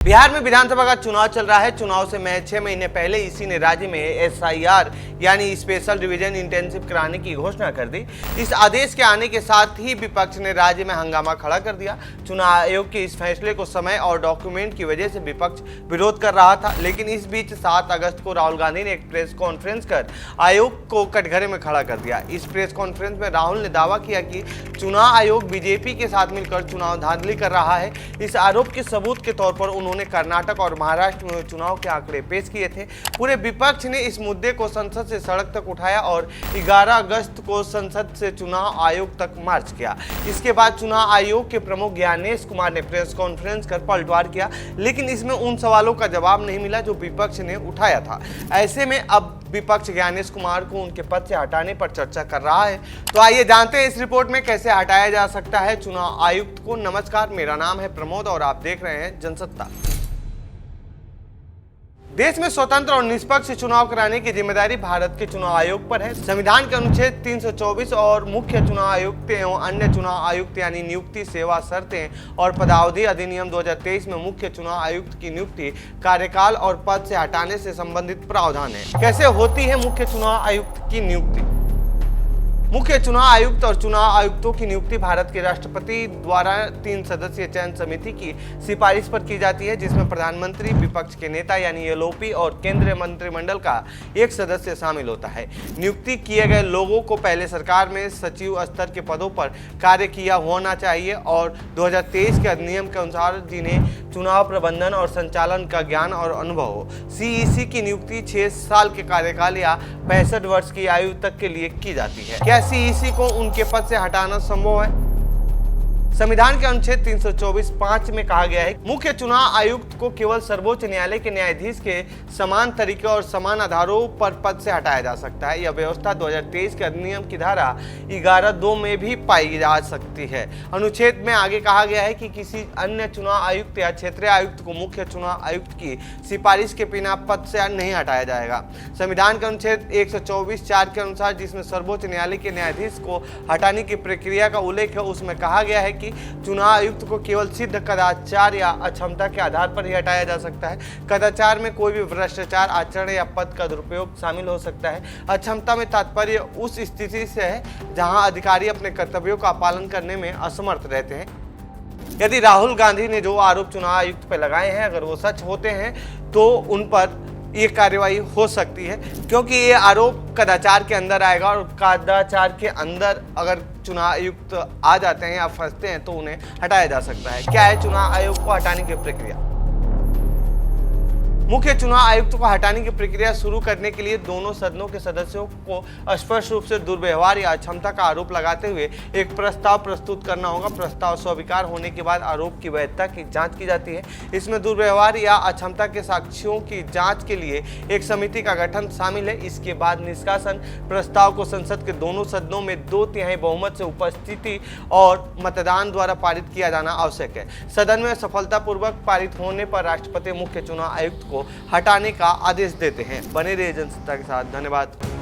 बिहार में विधानसभा का चुनाव चल रहा है। चुनाव से महज 6 महीने पहले इसी ने राज्य में एसआईआर यानी स्पेशल डिवीजन इंटेंसिव कराने की घोषणा कर दी। इस आदेश के आने के साथ ही विपक्ष ने राज्य में हंगामा खड़ा कर दिया। चुनाव आयोग के इस फैसले को समय और डॉक्यूमेंट की वजह से विपक्ष विरोध कर रहा था, लेकिन इस बीच 7 अगस्त को राहुल गांधी ने एक प्रेस कॉन्फ्रेंस कर आयोग को कटघरे में खड़ा कर दिया। इस प्रेस कॉन्फ्रेंस में राहुल ने दावा किया कि चुनाव आयोग बीजेपी के साथ मिलकर चुनाव धांधली कर रहा है। इस आरोप के सबूत के तौर पर उन्होंने कर्नाटक और महाराष्ट्र में चुनाव के आंकड़े पेश किए थे। पूरे विपक्ष ने इस मुद्दे को संसद से सड़क तक उठाया और 11 अगस्त को संसद से चुनाव आयोग तक मार्च किया। इसके बाद चुनाव आयोग के प्रमुख ज्ञानेश कुमार ने प्रेस कॉन्फ्रेंस कर पलटवार किया, लेकिन इसमें उन सवालों का जवाब नहीं मिला जो विपक्ष ने उठाया था। ऐसे में अब विपक्ष ज्ञानेश कुमार को उनके पद से हटाने पर चर्चा कर रहा है। तो आइए जानते हैं इस रिपोर्ट में कैसे हटाया जा सकता है चुनाव आयुक्त को। नमस्कार, मेरा नाम है प्रमोद और आप देख रहे हैं जनसत्ता। देश में स्वतंत्र और निष्पक्ष चुनाव कराने की जिम्मेदारी भारत के चुनाव आयोग पर है। संविधान के अनुच्छेद 324 और मुख्य चुनाव आयुक्त एवं अन्य चुनाव आयुक्त यानी नियुक्ति, सेवा शर्तें और पदावधि अधिनियम 2023 में मुख्य चुनाव आयुक्त की नियुक्ति, कार्यकाल और पद से हटाने से संबंधित प्रावधान है। कैसे होती है मुख्य चुनाव आयुक्त की नियुक्ति? मुख्य चुनाव आयुक्त और चुनाव आयुक्तों की नियुक्ति भारत के राष्ट्रपति द्वारा 3 सदस्यीय चयन समिति की सिफारिश पर की जाती है, जिसमें प्रधानमंत्री, विपक्ष के नेता यानी एलओपी और केंद्रीय मंत्रिमंडल का एक सदस्य शामिल होता है। नियुक्ति किए गए लोगों को पहले सरकार में सचिव स्तर के पदों पर कार्य किया होना चाहिए और 2023 के अधिनियम के अनुसार जिन्हें चुनाव प्रबंधन और संचालन का ज्ञान और अनुभव हो। सीईसी की नियुक्ति 6 साल के कार्यकाल या 65 वर्ष की आयु तक के लिए की जाती है। क्या सीईसी को उनके पद से हटाना संभव है? संविधान के अनुच्छेद 324(5) में कहा गया है मुख्य चुनाव आयुक्त को केवल सर्वोच्च न्यायालय के न्यायाधीश के समान तरीके और समान आधारों पर पद से हटाया जा सकता है। यह व्यवस्था 2023 के अधिनियम की धारा 11(2) में भी पाई जा सकती है। अनुच्छेद में आगे कहा गया है कि किसी अन्य चुनाव आयुक्त या क्षेत्रीय आयुक्त को मुख्य चुनाव आयुक्त की सिफारिश के बिना पद से नहीं हटाया जाएगा। संविधान के अनुच्छेद 124(4) के अनुसार जिसमें सर्वोच्च न्यायालय के न्यायाधीश को हटाने की प्रक्रिया का उल्लेख है, उसमें कहा गया है कि चुनाव आयुक्त को केवल सिद्ध कदाचार या अक्षमता के आधार पर ही हटाया जा सकता है। कदाचार में कोई भी भ्रष्टाचार आचरण या पद का दुरुपयोग शामिल हो सकता है। अक्षमता में तात्पर्य उस स्थिति से है जहां अधिकारी अपने कर्तव्यों का पालन करने में असमर्थ रहते हैं। यदि राहुल गांधी ने जो आरोप चुनाव आयुक्त पर लगाए हैं अगर वो सच होते हैं तो उन पर ये कार्रवाई हो सकती है, क्योंकि ये आरोप कदाचार के अंदर आएगा और कदाचार के अंदर अगर चुनाव आयुक्त आ जाते हैं या फंसते हैं तो उन्हें हटाया जा सकता है। क्या है चुनाव आयोग को हटाने की प्रक्रिया? मुख्य चुनाव आयुक्त को हटाने की प्रक्रिया शुरू करने के लिए दोनों सदनों के सदस्यों को स्पष्ट रूप से दुर्व्यवहार या अक्षमता का आरोप लगाते हुए एक प्रस्ताव प्रस्तुत करना होगा। प्रस्ताव स्वीकार होने के बाद आरोप की वैधता की जांच की जाती है। इसमें दुर्व्यवहार या अक्षमता के साक्ष्यों की जांच के लिए एक समिति का गठन शामिल है। इसके बाद निष्कासन प्रस्ताव को संसद के दोनों सदनों में 2/3 बहुमत से उपस्थिति और मतदान द्वारा पारित किया जाना आवश्यक है। सदन में सफलतापूर्वक पारित होने पर राष्ट्रपति मुख्य चुनाव आयुक्त को हटाने का आदेश देते हैं। बने रहिए जनसत्ता के साथ। धन्यवाद।